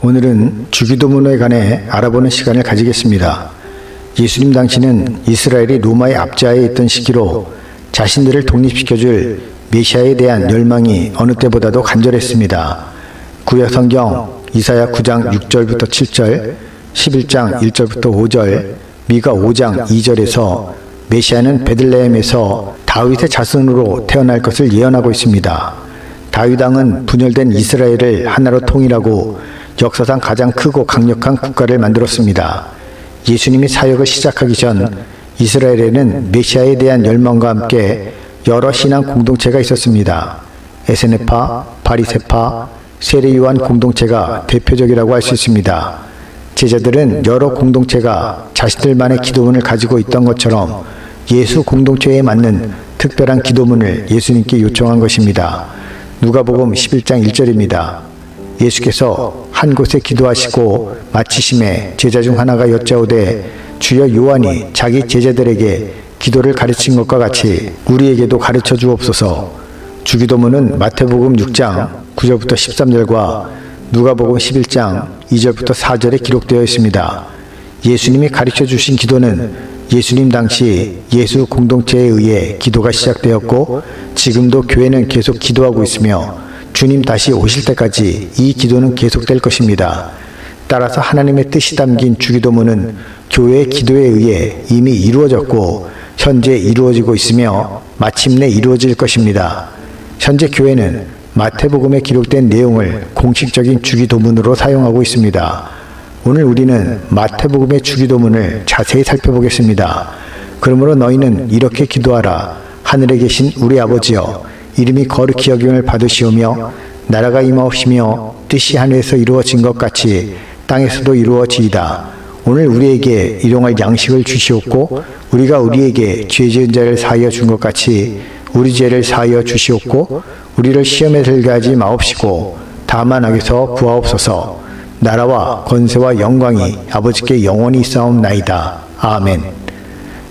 오늘은 주기도문에 관해 알아보는 시간을 가지겠습니다. 예수님 당시는 이스라엘이 로마의 압제하에 있던 시기로 자신들을 독립시켜줄 메시아에 대한 열망이 어느 때보다도 간절했습니다. 구약 성경 이사야 9장 6절부터 7절, 11장 1절부터 5절, 미가 5장 2절에서 메시아는 베들레헴에서 다윗의 자손으로 태어날 것을 예언하고 있습니다. 다윗 왕은 분열된 이스라엘을 하나로 통일하고 역사상 가장 크고 강력한 국가를 만들었습니다. 예수님이 사역을 시작하기 전 이스라엘에는 메시아에 대한 열망과 함께 여러 신앙 공동체가 있었습니다. 에세네파, 바리새파, 세례요한 공동체가 대표적이라고 할 수 있습니다. 제자들은 여러 공동체가 자신들만의 기도문을 가지고 있던 것처럼 예수 공동체에 맞는 특별한 기도문을 예수님께 요청한 것입니다. 누가복음 11장 1절입니다. 예수께서 한 곳에 기도하시고 마치심에 제자 중 하나가 여짜오되 주여 요한이 자기 제자들에게 기도를 가르친 것과 같이 우리에게도 가르쳐 주옵소서. 주기도문은 마태복음 6장 9절부터 13절과 누가복음 11장 2절부터 4절에 기록되어 있습니다. 예수님이 가르쳐 주신 기도는 예수님 당시 예수 공동체에 의해 기도가 시작되었고 지금도 교회는 계속 기도하고 있으며 주님 다시 오실 때까지 이 기도는 계속될 것입니다. 따라서 하나님의 뜻이 담긴 주기도문은 교회의 기도에 의해 이미 이루어졌고 현재 이루어지고 있으며 마침내 이루어질 것입니다. 현재 교회는 마태복음에 기록된 내용을 공식적인 주기도문으로 사용하고 있습니다. 오늘 우리는 마태복음의 주기도문을 자세히 살펴보겠습니다. 그러므로 너희는 이렇게 기도하라. 하늘에 계신 우리 아버지여, 이름이 거룩히 여김을 받으시오며 나라가 임하옵시며 뜻이 하늘에서 이루어진 것 같이 땅에서도 이루어지이다. 오늘 우리에게 일용할 양식을 주시옵고 우리가 우리에게 죄 지은 자를 사하여 준 것 같이 우리 죄를 사하여 주시옵고 우리를 시험에 들게 하지 마옵시고 다만 악에서 구하옵소서. 나라와 권세와 영광이 아버지께 영원히 있사옵나이다. 아멘.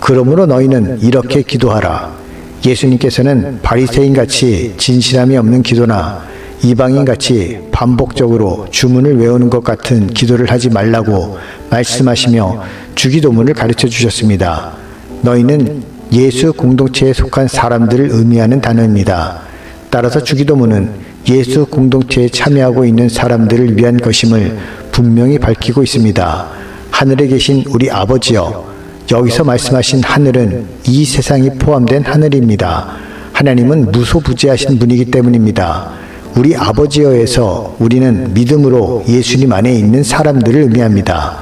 그러므로 너희는 이렇게 기도하라. 예수님께서는 바리새인같이 진실함이 없는 기도나 이방인같이 반복적으로 주문을 외우는 것 같은 기도를 하지 말라고 말씀하시며 주기도문을 가르쳐 주셨습니다. 너희는 예수 공동체에 속한 사람들을 의미하는 단어입니다. 따라서 주기도문은 예수 공동체에 참여하고 있는 사람들을 위한 것임을 분명히 밝히고 있습니다. 하늘에 계신 우리 아버지여, 여기서 말씀하신 하늘은 이 세상이 포함된 하늘입니다. 하나님은 무소부재하신 분이기 때문입니다. 우리 아버지여에서 우리는 믿음으로 예수님 안에 있는 사람들을 의미합니다.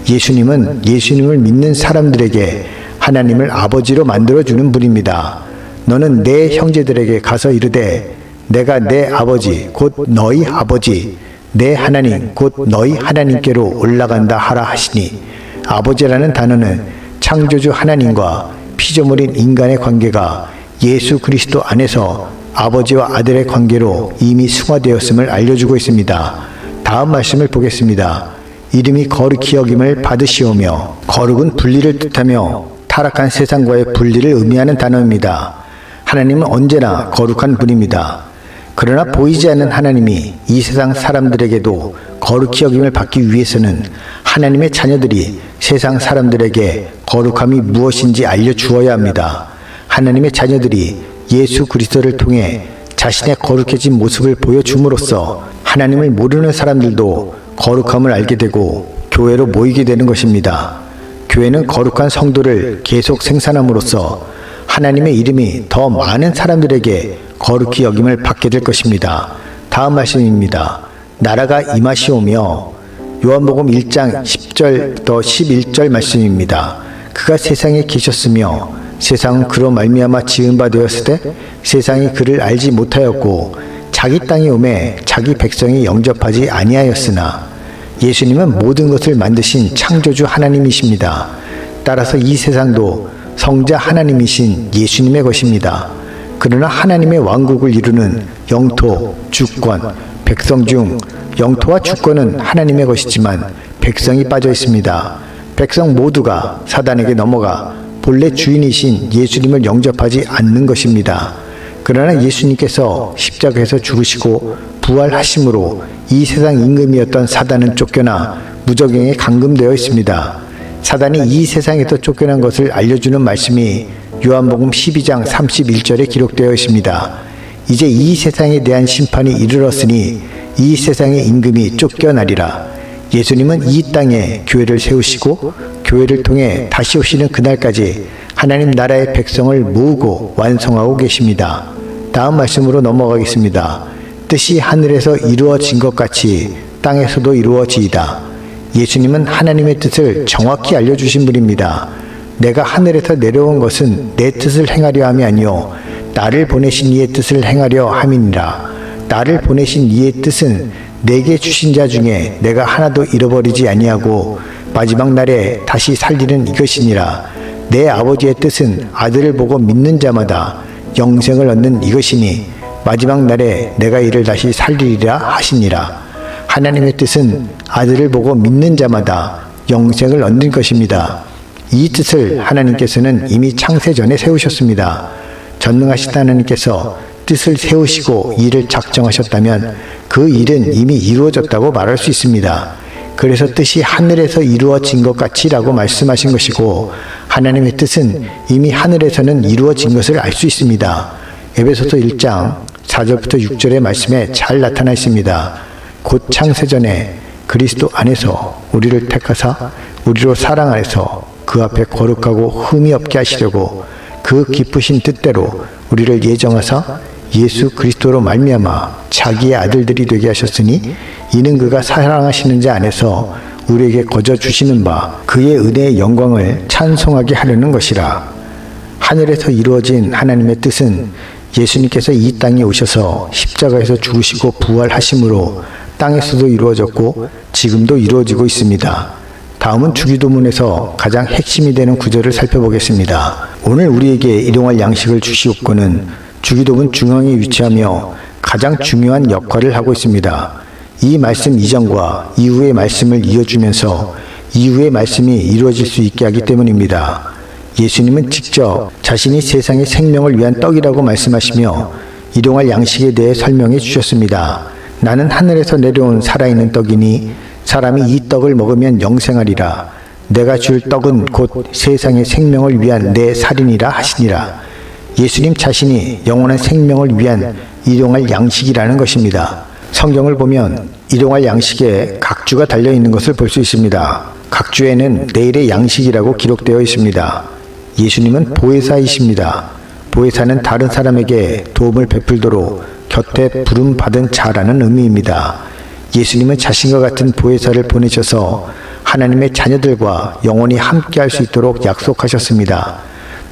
예수님은 예수님을 믿는 사람들에게 하나님을 아버지로 만들어주는 분입니다. 너는 내 형제들에게 가서 이르되 내가 내 아버지 곧 너희 아버지 내 하나님 곧 너희 하나님께로 올라간다 하라 하시니, 아버지라는 단어는 창조주 하나님과 피조물인 인간의 관계가 예수 그리스도 안에서 아버지와 아들의 관계로 이미 승화되었음을 알려주고 있습니다. 다음 말씀을 보겠습니다. 이름이 거룩히 여김을 받으시오며, 거룩은 분리를 뜻하며 타락한 세상과의 분리를 의미하는 단어입니다. 하나님은 언제나 거룩한 분입니다. 그러나 보이지 않는 하나님이 이 세상 사람들에게도 거룩히 여김을 받기 위해서는 하나님의 자녀들이 세상 사람들에게 거룩함이 무엇인지 알려주어야 합니다. 하나님의 자녀들이 예수 그리스도를 통해 자신의 거룩해진 모습을 보여줌으로써 하나님을 모르는 사람들도 거룩함을 알게 되고 교회로 모이게 되는 것입니다. 교회는 거룩한 성도를 계속 생산함으로써 하나님의 이름이 더 많은 사람들에게 거룩히 여김을 받게 될 것입니다. 다음 말씀입니다. 나라가 임하시오며, 요한복음 1장 10절부터 11절 말씀입니다. 그가 세상에 계셨으며 세상은 그로 말미암아 지은 바 되었으되 세상이 그를 알지 못하였고 자기 땅에 오매 자기 백성이 영접하지 아니하였으나, 예수님은 모든 것을 만드신 창조주 하나님이십니다. 따라서 이 세상도 성자 하나님이신 예수님의 것입니다. 그러나 하나님의 왕국을 이루는 영토, 주권, 백성 중 영토와 주권은 하나님의 것이지만 백성이 빠져 있습니다. 백성 모두가 사단에게 넘어가 본래 주인이신 예수님을 영접하지 않는 것입니다. 그러나 예수님께서 십자가에서 죽으시고 부활하심으로 이 세상 임금이었던 사단은 쫓겨나 무적행에 감금되어 있습니다. 사단이 이 세상에서 쫓겨난 것을 알려주는 말씀이 요한복음 12장 31절에 기록되어 있습니다. 이제 이 세상에 대한 심판이 이르렀으니 이 세상의 임금이 쫓겨나리라. 예수님은 이 땅에 교회를 세우시고 교회를 통해 다시 오시는 그날까지 하나님 나라의 백성을 모으고 완성하고 계십니다. 다음 말씀으로 넘어가겠습니다. 뜻이 하늘에서 이루어진 것 같이 땅에서도 이루어지이다. 예수님은 하나님의 뜻을 정확히 알려주신 분입니다. 내가 하늘에서 내려온 것은 내 뜻을 행하려 함이 아니요 나를 보내신 이의 뜻을 행하려 함이니라. 나를 보내신 이의 뜻은 내게 주신 자 중에 내가 하나도 잃어버리지 아니하고 마지막 날에 다시 살리는 이것이니라. 내 아버지의 뜻은 아들을 보고 믿는 자마다 영생을 얻는 이것이니 마지막 날에 내가 이를 다시 살리리라 하시니라. 하나님의 뜻은 아들을 보고 믿는 자마다 영생을 얻는 것입니다. 이 뜻을 하나님께서는 이미 창세 전에 세우셨습니다. 전능하신 하나님께서 뜻을 세우시고 일을 작정하셨다면 그 일은 이미 이루어졌다고 말할 수 있습니다. 그래서 뜻이 하늘에서 이루어진 것 같이라고 말씀하신 것이고 하나님의 뜻은 이미 하늘에서는 이루어진 것을 알 수 있습니다. 에베소서 1장 4절부터 6절의 말씀에 잘 나타나 있습니다. 곧 창세전에 그리스도 안에서 우리를 택하사 우리로 사랑 안에서 그 앞에 거룩하고 흠이 없게 하시려고 그 기쁘신 뜻대로 우리를 예정하사 예수 그리스도로 말미암아 자기의 아들들이 되게 하셨으니 이는 그가 사랑하시는 자 안에서 우리에게 거저 주시는 바 그의 은혜의 영광을 찬송하게 하려는 것이라. 하늘에서 이루어진 하나님의 뜻은 예수님께서 이 땅에 오셔서 십자가에서 죽으시고 부활하심으로 땅에서도 이루어졌고 지금도 이루어지고 있습니다. 다음은 주기도문에서 가장 핵심이 되는 구절을 살펴보겠습니다. 오늘 우리에게 일용할 양식을 주시옵고는 주기도문 중앙에 위치하며 가장 중요한 역할을 하고 있습니다. 이 말씀 이전과 이후의 말씀을 이어주면서 이후의 말씀이 이루어질 수 있게 하기 때문입니다. 예수님은 직접 자신이 세상의 생명을 위한 떡이라고 말씀하시며 일용할 양식에 대해 설명해 주셨습니다. 나는 하늘에서 내려온 살아있는 떡이니 사람이 이 떡을 먹으면 영생하리라. 내가 줄 떡은 곧 세상의 생명을 위한 내 살이니라 하시니라. 예수님 자신이 영원한 생명을 위한 일용할 양식이라는 것입니다. 성경을 보면 일용할 양식에 각주가 달려있는 것을 볼 수 있습니다. 각주에는 내일의 양식이라고 기록되어 있습니다. 예수님은 보혜사이십니다. 보혜사는 다른 사람에게 도움을 베풀도록 곁에 부름받은 자라는 의미입니다. 예수님은 자신과 같은 보혜사를 보내셔서 하나님의 자녀들과 영원히 함께할 수 있도록 약속하셨습니다.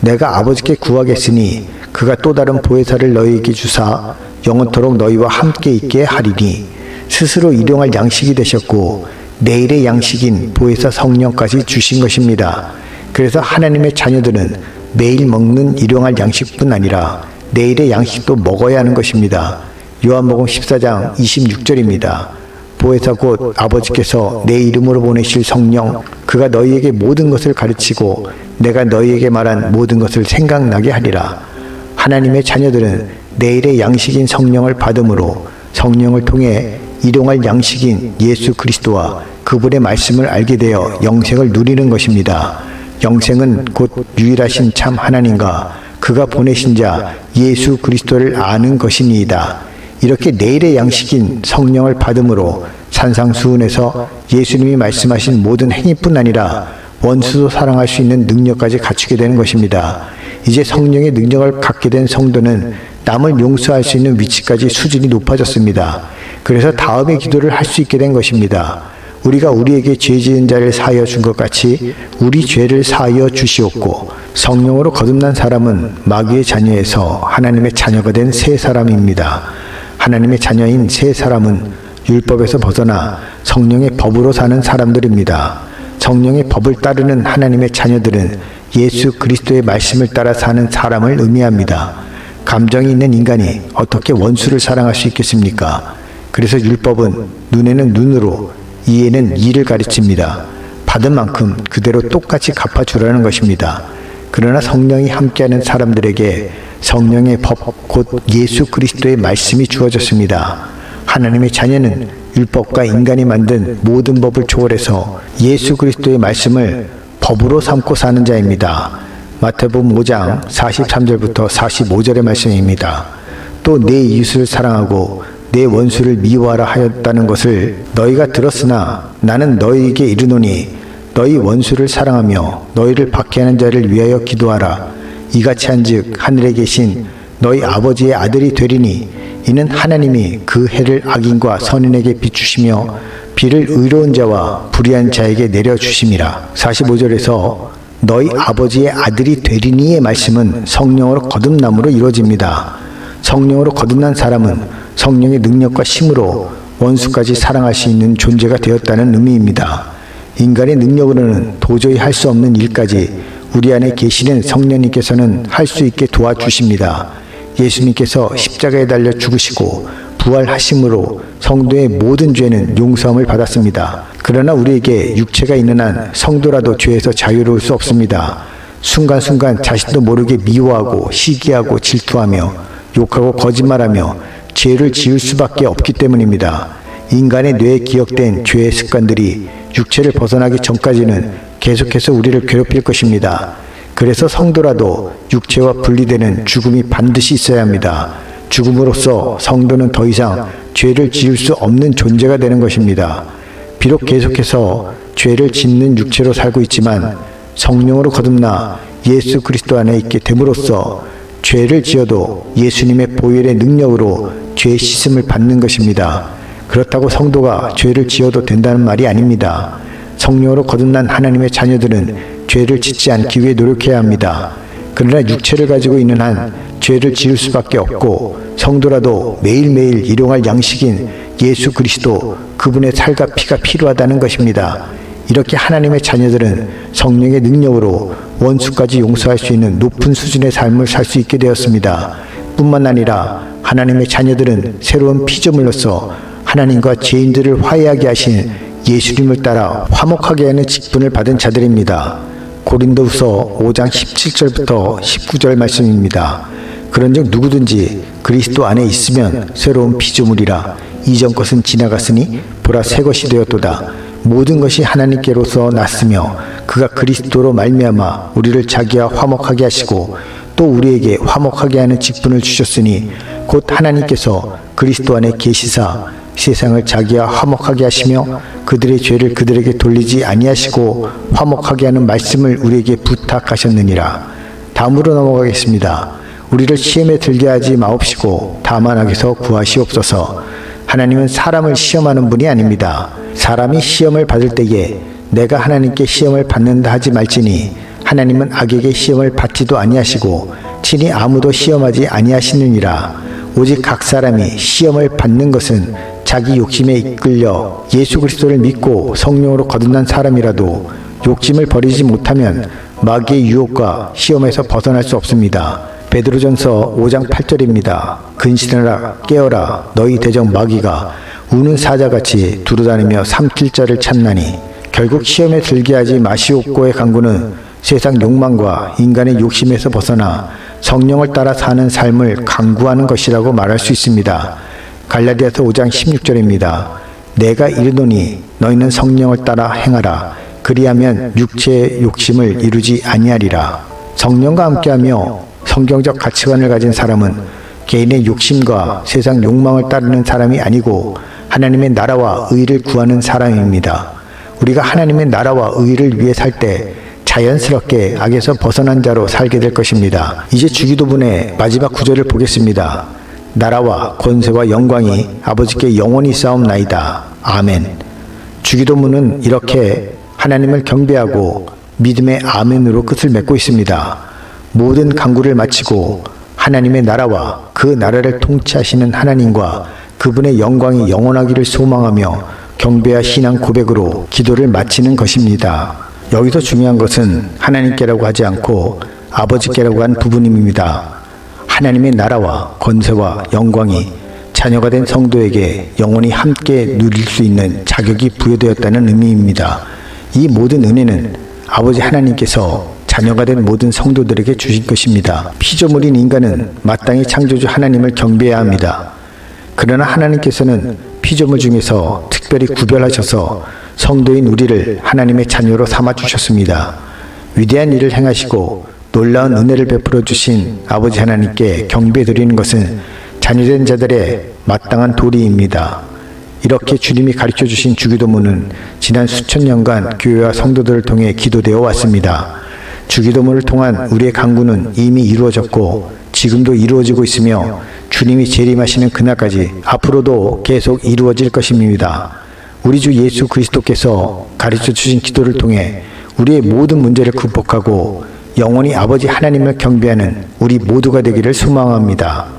내가 아버지께 구하겠으니 그가 또 다른 보혜사를 너희에게 주사 영원토록 너희와 함께 있게 하리니 스스로 일용할 양식이 되셨고 내일의 양식인 보혜사 성령까지 주신 것입니다. 그래서 하나님의 자녀들은 매일 먹는 일용할 양식뿐 아니라 내일의 양식도 먹어야 하는 것입니다. 요한복음 14장 26절입니다. 보혜사 곧 아버지께서 내 이름으로 보내실 성령 그가 너희에게 모든 것을 가르치고 내가 너희에게 말한 모든 것을 생각나게 하리라. 하나님의 자녀들은 내일의 양식인 성령을 받음으로 성령을 통해 일용할 양식인 예수 그리스도와 그분의 말씀을 알게 되어 영생을 누리는 것입니다. 영생은 곧 유일하신 참 하나님과 그가 보내신 자 예수 그리스도를 아는 것이니이다. 이렇게 내일의 양식인 성령을 받음으로 산상수훈에서 예수님이 말씀하신 모든 행위뿐 아니라 원수도 사랑할 수 있는 능력까지 갖추게 되는 것입니다. 이제 성령의 능력을 갖게 된 성도는 남을 용서할 수 있는 위치까지 수준이 높아졌습니다. 그래서 다음의 기도를 할 수 있게 된 것입니다. 우리가 우리에게 죄 지은 자를 사하여 준 것 같이 우리 죄를 사하여 주시옵고 성령으로 거듭난 사람은 마귀의 자녀에서 하나님의 자녀가 된 새 사람입니다. 하나님의 자녀인 새 사람은 율법에서 벗어나 성령의 법으로 사는 사람들입니다. 성령의 법을 따르는 하나님의 자녀들은 예수 그리스도의 말씀을 따라 사는 사람을 의미합니다. 감정이 있는 인간이 어떻게 원수를 사랑할 수 있겠습니까? 그래서 율법은 눈에는 눈으로 이에는 이를 가르칩니다. 받은 만큼 그대로 똑같이 갚아주라는 것입니다. 그러나 성령이 함께하는 사람들에게 성령의 법, 곧 예수 그리스도의 말씀이 주어졌습니다. 하나님의 자녀는 율법과 인간이 만든 모든 법을 초월해서 예수 그리스도의 말씀을 법으로 삼고 사는 자입니다. 마태복음 5장 43절부터 45절의 말씀입니다. 또 내 이웃을 사랑하고 내 원수를 미워하라 하였다는 것을 너희가 들었으나 나는 너희에게 이르노니 너희 원수를 사랑하며 너희를 박해하는 자를 위하여 기도하라. 이같이 한즉 하늘에 계신 너희 아버지의 아들이 되리니 이는 하나님이 그 해를 악인과 선인에게 비추시며 비를 의로운 자와 불의한 자에게 내려주심이라. 45절에서 너희 아버지의 아들이 되리니의 말씀은 성령으로 거듭남으로 이루어집니다. 성령으로 거듭난 사람은 성령의 능력과 힘으로 원수까지 사랑할 수 있는 존재가 되었다는 의미입니다. 인간의 능력으로는 도저히 할 수 없는 일까지 우리 안에 계시는 성령님께서는 할 수 있게 도와주십니다. 예수님께서 십자가에 달려 죽으시고 부활하심으로 성도의 모든 죄는 용서함을 받았습니다. 그러나 우리에게 육체가 있는 한 성도라도 죄에서 자유로울 수 없습니다. 순간순간 자신도 모르게 미워하고 시기하고 질투하며 욕하고 거짓말하며 죄를 지을 수밖에 없기 때문입니다. 인간의 뇌에 기억된 죄의 습관들이 육체를 벗어나기 전까지는 계속해서 우리를 괴롭힐 것입니다. 그래서 성도라도 육체와 분리되는 죽음이 반드시 있어야 합니다. 죽음으로써 성도는 더 이상 죄를 지을 수 없는 존재가 되는 것입니다. 비록 계속해서 죄를 짓는 육체로 살고 있지만 성령으로 거듭나 예수 그리스도 안에 있게 됨으로써 죄를 지어도 예수님의 보혈의 능력으로 죄 씻음을 받는 것입니다. 그렇다고 성도가 죄를 지어도 된다는 말이 아닙니다. 성령으로 거듭난 하나님의 자녀들은 죄를 짓지 않기 위해 노력해야 합니다. 그러나 육체를 가지고 있는 한 죄를 지을 수밖에 없고 성도라도 매일매일 일용할 양식인 예수 그리스도 그분의 살과 피가 필요하다는 것입니다. 이렇게 하나님의 자녀들은 성령의 능력으로 원수까지 용서할 수 있는 높은 수준의 삶을 살 수 있게 되었습니다. 뿐만 아니라 하나님의 자녀들은 새로운 피조물로서 하나님과 죄인들을 화해하게 하신 예수님을 따라 화목하게 하는 직분을 받은 자들입니다. 고린도후서 5장 17절부터 19절 말씀입니다. 그런즉 누구든지 그리스도 안에 있으면 새로운 피조물이라 이전 것은 지나갔으니 보라 새 것이 되었도다. 모든 것이 하나님께로서 났으며 그가 그리스도로 말미암아 우리를 자기와 화목하게 하시고 또 우리에게 화목하게 하는 직분을 주셨으니 곧 하나님께서 그리스도 안에 계시사 세상을 자기와 화목하게 하시며 그들의 죄를 그들에게 돌리지 아니하시고 화목하게 하는 말씀을 우리에게 부탁하셨느니라. 다음으로 넘어가겠습니다. 우리를 시험에 들게 하지 마옵시고 다만 악에서 구하시옵소서. 하나님은 사람을 시험하는 분이 아닙니다. 사람이 시험을 받을 때에 내가 하나님께 시험을 받는다 하지 말지니 하나님은 악에게 시험을 받지도 아니하시고 친히 아무도 시험하지 아니하시느니라. 오직 각 사람이 시험을 받는 것은 자기 욕심에 이끌려 예수 그리스도를 믿고 성령으로 거듭난 사람이라도 욕심을 버리지 못하면 마귀의 유혹과 시험에서 벗어날 수 없습니다. 베드로전서 5장 8절입니다. 근신하라 깨어라 너희 대적 마귀가 우는 사자같이 두루다니며 삼킬 자를 찾나니. 결국 시험에 들게 하지 마시옵고의 간구는 세상 욕망과 인간의 욕심에서 벗어나 성령을 따라 사는 삶을 강구하는 것이라고 말할 수 있습니다. 갈라디아서 5장 16절입니다. 내가 이르노니 너희는 성령을 따라 행하라. 그리하면 육체의 욕심을 이루지 아니하리라. 성령과 함께하며 성경적 가치관을 가진 사람은 개인의 욕심과 세상 욕망을 따르는 사람이 아니고 하나님의 나라와 의를 구하는 사람입니다. 우리가 하나님의 나라와 의를 위해 살 때 자연스럽게 악에서 벗어난 자로 살게 될 것입니다. 이제 주기도문의 마지막 구절을 보겠습니다. 나라와 권세와 영광이 아버지께 영원히 싸움나이다. 아멘. 주기도문은 이렇게 하나님을 경배하고 믿음의 아멘으로 끝을 맺고 있습니다. 모든 간구를 마치고 하나님의 나라와 그 나라를 통치하시는 하나님과 그분의 영광이 영원하기를 소망하며 경배와 신앙 고백으로 기도를 마치는 것입니다. 여기서 중요한 것은 하나님께라고 하지 않고 아버지께라고 한 부분입니다. 하나님의 나라와 권세와 영광이 자녀가 된 성도에게 영원히 함께 누릴 수 있는 자격이 부여되었다는 의미입니다. 이 모든 은혜는 아버지 하나님께서 자녀가 된 모든 성도들에게 주신 것입니다. 피조물인 인간은 마땅히 창조주 하나님을 경배해야 합니다. 그러나 하나님께서는 피조물 중에서 특별히 구별하셔서 성도인 우리를 하나님의 자녀로 삼아주셨습니다. 위대한 일을 행하시고 놀라운 은혜를 베풀어 주신 아버지 하나님께 경배드리는 것은 자녀된 자들의 마땅한 도리입니다. 이렇게 주님이 가르쳐 주신 주기도문은 지난 수천 년간 교회와 성도들을 통해 기도되어 왔습니다. 주기도문을 통한 우리의 강구는 이미 이루어졌고 지금도 이루어지고 있으며 주님이 재림하시는 그날까지 앞으로도 계속 이루어질 것입니다. 우리 주 예수 그리스도께서 가르쳐 주신 기도를 통해 우리의 모든 문제를 극복하고 영원히 아버지 하나님을 경배하는 우리 모두가 되기를 소망합니다.